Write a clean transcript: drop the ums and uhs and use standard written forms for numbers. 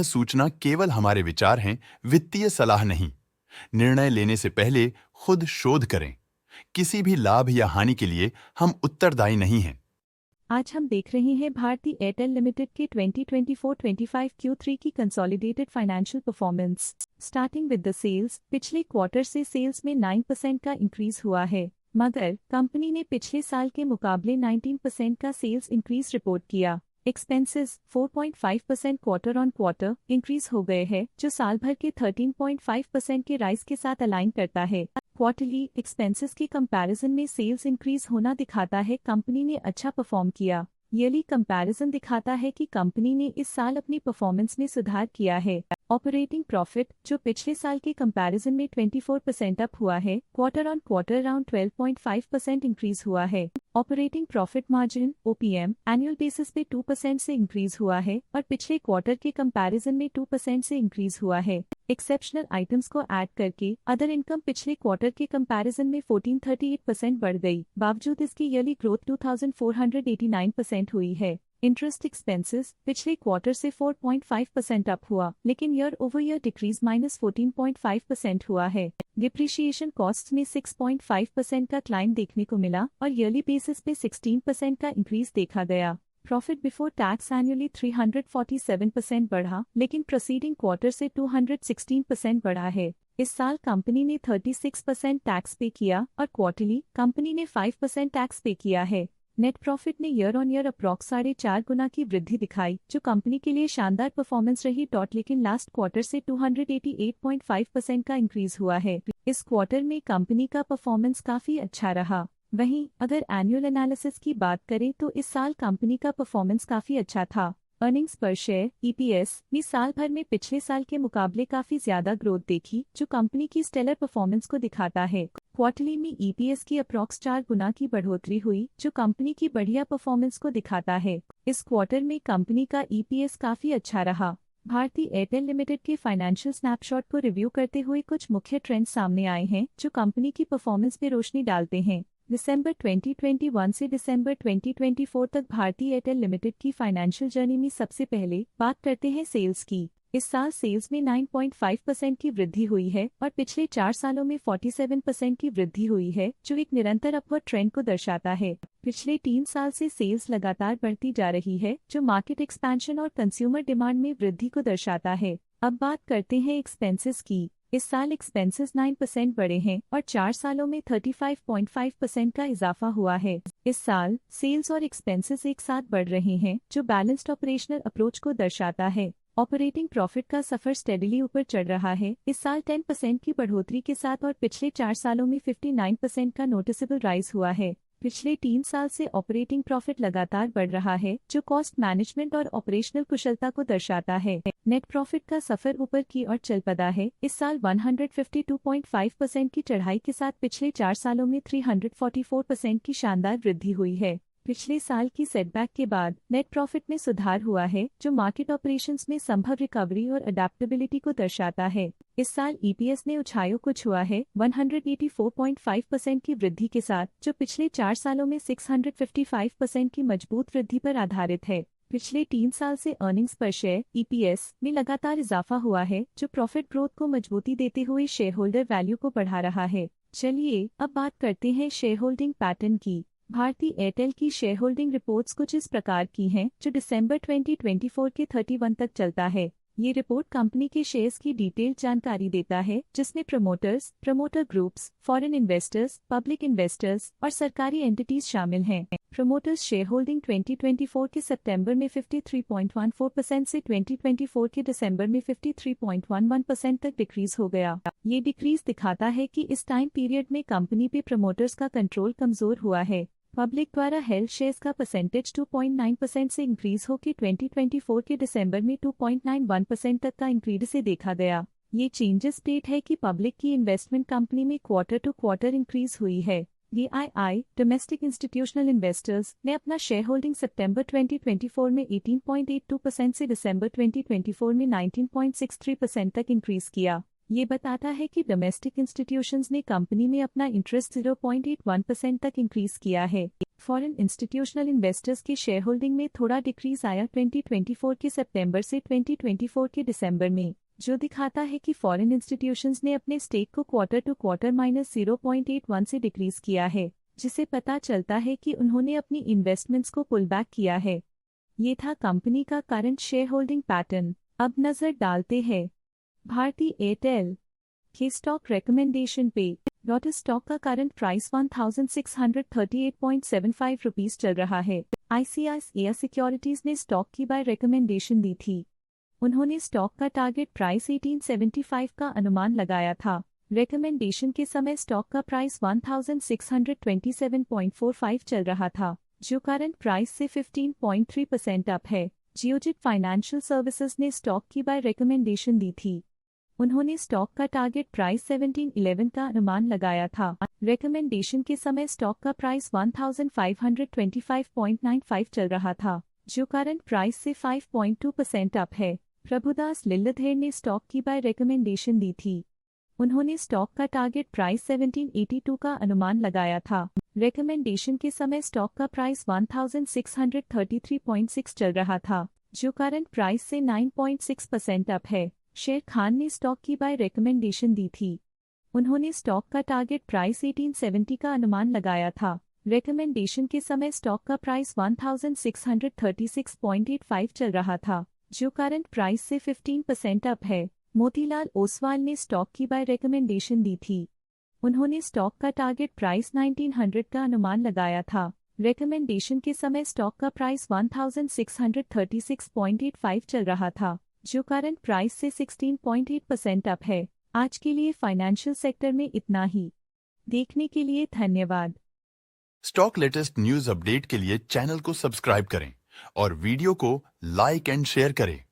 सूचना केवल हमारे विचार हैं, वित्तीय सलाह नहीं। निर्णय लेने से पहले खुद शोध करें। किसी भी लाभ या हानि के लिए हम उत्तरदायी नहीं हैं। आज हम देख रहे हैं भारती एयरटेल लिमिटेड के 2024-25 Q3 की consolidated financial performance. Starting with the sales, पिछले क्वार्टर से सेल्स में 9% का इंक्रीज हुआ है, मगर कंपनी ने पिछले साल के मुकाबले 19% का सेल्स इंक्रीज रिपोर्ट किया। Expenses 4.5% quarter on quarter increase हो गए हैं, जो साल भर के 13.5% के राइज के साथ अलाइन करता है। क्वार्टरली एक्सपेंसेस के कंपैरिजन में सेल्स इंक्रीज होना दिखाता है कंपनी ने अच्छा परफॉर्म किया। ईयरली कंपैरिजन दिखाता है कि कंपनी ने इस साल अपनी परफॉर्मेंस में सुधार किया है। ऑपरेटिंग प्रॉफिट, जो पिछले साल के कंपैरिजन में 24% अप हुआ है, quarter on quarter around 12.5% increase हुआ है। Operating profit margin OPM annual basis पे 2% से इंक्रीज हुआ है और पिछले क्वार्टर के कंपैरिजन में 2% से इंक्रीज हुआ है। एक्सेप्शनल आइटम्स को ऐड करके अदर इनकम पिछले क्वार्टर के कंपैरिजन में 1438% बढ़ गई। बावजूद इसकी ईयरली ग्रोथ 2489% हुई है। इंटरेस्ट एक्सपेंसेस पिछले क्वार्टर से 4.5% अप हुआ, लेकिन ईयर ओवर ईयर डिक्रीज -14.5% हुआ है। डिप्रिशिएशन कॉस्ट में 6.5% का क्लाइम देखने को मिला और ईयरली बेसिस पे 16% का इंक्रीज देखा गया। प्रॉफिट बिफोर टैक्स एनुअली 347% बढ़ा, लेकिन प्रोसीडिंग क्वार्टर से 216% बढ़ा है। इस साल कंपनी ने 36% टैक्स पे किया और क्वार्टरली कंपनी ने 5% टैक्स पे किया है। नेट प्रॉफिट ने ईयर ऑन ईयर अप्रॉक्स 4.5 गुना की वृद्धि दिखाई, जो कंपनी के लिए शानदार परफॉर्मेंस रही। लेकिन लास्ट क्वार्टर से 288.5% का इंक्रीज हुआ है। इस क्वार्टर में कंपनी का परफॉर्मेंस काफी अच्छा रहा। वहीं अगर एनुअल एनालिसिस की बात करें तो इस साल कंपनी का परफॉर्मेंस काफी अच्छा था। अर्निंग्स पर शेयर EPS में साल भर में पिछले साल के मुकाबले काफी ज्यादा ग्रोथ देखी, जो कंपनी की स्टेलर परफॉर्मेंस को दिखाता है। क्वार्टरली में EPS की अप्रॉक्स 4 गुना की बढ़ोतरी हुई, जो कंपनी की बढ़िया परफॉर्मेंस को दिखाता है। इस क्वार्टर में कंपनी का EPS काफी अच्छा रहा। भारती एयरटेल लिमिटेड के फाइनेंशियल स्नैपशॉट को रिव्यू करते हुए कुछ मुख्य ट्रेंड्स सामने आए हैं, जो कंपनी की परफॉर्मेंस पे रोशनी डालते हैं। दिसंबर 2021 से दिसंबर 2024 तक भारती एयरटेल लिमिटेड की फाइनेंशियल जर्नी में सबसे पहले बात करते हैं सेल्स की। इस साल सेल्स में 9.5% की वृद्धि हुई है और पिछले 4 सालों में 47% की वृद्धि हुई है, जो एक निरंतर अपवर्ड ट्रेंड को दर्शाता है। पिछले 3 साल से सेल्स लगातार बढ़ती जा रही है, जो मार्केट एक्सपेंशन और कंज्यूमर डिमांड में वृद्धि को दर्शाता है। अब बात करते हैं एक्सपेंसेस की। इस साल एक्सपेंसेस 9% बढ़े हैं और 4 सालों में 35.5% का इजाफा हुआ है। इस साल सेल्स और एक्सपेंसेस एक साथ बढ़ रहे हैं, जो बैलेंस्ड ऑपरेशनल अप्रोच को दर्शाता है। ऑपरेटिंग प्रॉफिट का सफर स्टेडीली ऊपर चढ़ रहा है, इस साल 10% की बढ़ोतरी के साथ और पिछले 4 सालों में 59% का नोटिसेबल राइज हुआ है। पिछले 3 साल से ऑपरेटिंग प्रॉफिट लगातार बढ़ रहा है, जो कॉस्ट मैनेजमेंट और ऑपरेशनल कुशलता को दर्शाता है। नेट प्रॉफिट का सफर ऊपर की ओर चल पड़ा है, इस साल 152.5% की चढ़ाई के साथ पिछले 4 सालों में 344% की शानदार वृद्धि हुई है। पिछले साल की सेटबैक के बाद नेट प्रॉफिट में सुधार हुआ है, जो मार्केट ऑपरेशंस में संभव रिकवरी और अडेप्टेबिलिटी को दर्शाता है। इस साल EPS ने उछायों को छुआ है 184.5% की वृद्धि के साथ, जो पिछले 4 सालों में 655% की मजबूत वृद्धि पर आधारित है। पिछले 3 साल से अर्निंग्स पर शेयर EPS में लगातार इजाफा हुआ है, जो प्रॉफिट ग्रोथ को मजबूती देते हुए शेयर होल्डर वैल्यू को बढ़ा रहा है। चलिए अब बात करते हैं शेयर होल्डिंग पैटर्न की। भारती एयरटेल की शेयर होल्डिंग रिपोर्ट्स कुछ इस प्रकार की हैं, जो दिसंबर 2024 के 31 तक चलता है। ये रिपोर्ट कंपनी के शेयर्स की डिटेल्ड जानकारी देता है, जिसमें promoters, promoter groups, foreign investors, public investors और सरकारी एंटिटीज शामिल हैं। प्रमोटर्स शेयर होल्डिंग 2024 के सितंबर में 53.14% से 2024 के दिसंबर में 53.11% तक डिक्रीज हो गया। ये डिक्रीज दिखाता है कि इस टाइम पीरियड में कंपनी पे प्रमोटर्स का कंट्रोल कमजोर हुआ है। पब्लिक द्वारा हेल्ड शेयर्स का परसेंटेज 2.9% से इंक्रीज होकर 2024 के दिसंबर में 2.91% तक का इंक्रीज से देखा गया। ये चेंजेस स्टेट है कि पब्लिक की इन्वेस्टमेंट कंपनी में क्वार्टर टू क्वार्टर इंक्रीज हुई है। DII डोमेस्टिक इंस्टीट्यूशनल इन्वेस्टर्स ने अपना शेयर होल्डिंग सितंबर 2024 में 18.82% से दिसंबर 2024 में 19.63% तक इंक्रीज किया। ये बताता है कि डोमेस्टिक इंस्टीट्यूशंस ने कंपनी में अपना इंटरेस्ट 0.81% तक इंक्रीज किया है। फॉरेन इंस्टीट्यूशनल इन्वेस्टर्स के शेयर होल्डिंग में थोड़ा डिक्रीज आया 2024 के सितंबर से 2024 के दिसंबर में, जो दिखाता है कि फॉरेन इंस्टीट्यूशंस ने अपने स्टेक को क्वार्टर टू क्वार्टर -0.81 से डिक्रीज किया है, जिसे पता चलता है कि उन्होंने अपनी इन्वेस्टमेंट्स को पुल बैक किया है। ये था कंपनी का करंट शेयर होल्डिंग पैटर्न। अब नजर डालते हैं भारती एयरटेल के स्टॉक रिकमेंडेशन पे। लोटस स्टॉक का करंट प्राइस 1638.75 रुपीस चल रहा है। ICICI सिक्योरिटीज ने स्टॉक की बाय रिकमेंडेशन दी थी। उन्होंने स्टॉक का टारगेट प्राइस 1875 का अनुमान लगाया था। रिकमेंडेशन के समय स्टॉक का प्राइस 1627.45 चल रहा था, जो करंट प्राइस से 15.3% अप है। जियोजित फाइनेंशियल सर्विसेज ने स्टॉक की बाय रिकमेंडेशन दी थी। उन्होंने स्टॉक का टारगेट प्राइस 1711 का अनुमान लगाया था। रिकमेंडेशन के समय स्टॉक का प्राइस 1525.95 चल रहा था, जो करंट प्राइस से 5.2% अप है। प्रभुदास लिल्लाधर ने स्टॉक की बाय रिकमेंडेशन दी थी। उन्होंने स्टॉक का टारगेट प्राइस 1782 का अनुमान लगाया था। रिकमेंडेशन के समय स्टॉक का प्राइस 1633.6 चल रहा था, जो करंट प्राइस से 9.6% अप है। शेर खान ने स्टॉक की बाय रिकमेंडेशन दी थी। उन्होंने स्टॉक का टारगेट प्राइस 1870 का अनुमान लगाया था। रिकमेंडेशन के समय स्टॉक का प्राइस 1636.85 चल रहा था, जो करंट प्राइस से 15% अप है। मोतीलाल ओसवाल ने स्टॉक की बाय रिकमेंडेशन दी थी। उन्होंने स्टॉक का टारगेट प्राइस 1900 का अनुमान लगाया था। रिकमेंडेशन के समय स्टॉक का प्राइस 1636.85 चल रहा था, जो करंट प्राइस से 16.8% अप है। आज के लिए फाइनेंशियल सेक्टर में इतना ही। देखने के लिए धन्यवाद। स्टॉक लेटेस्ट न्यूज अपडेट के लिए चैनल को सब्सक्राइब करें और वीडियो को लाइक एंड शेयर करें।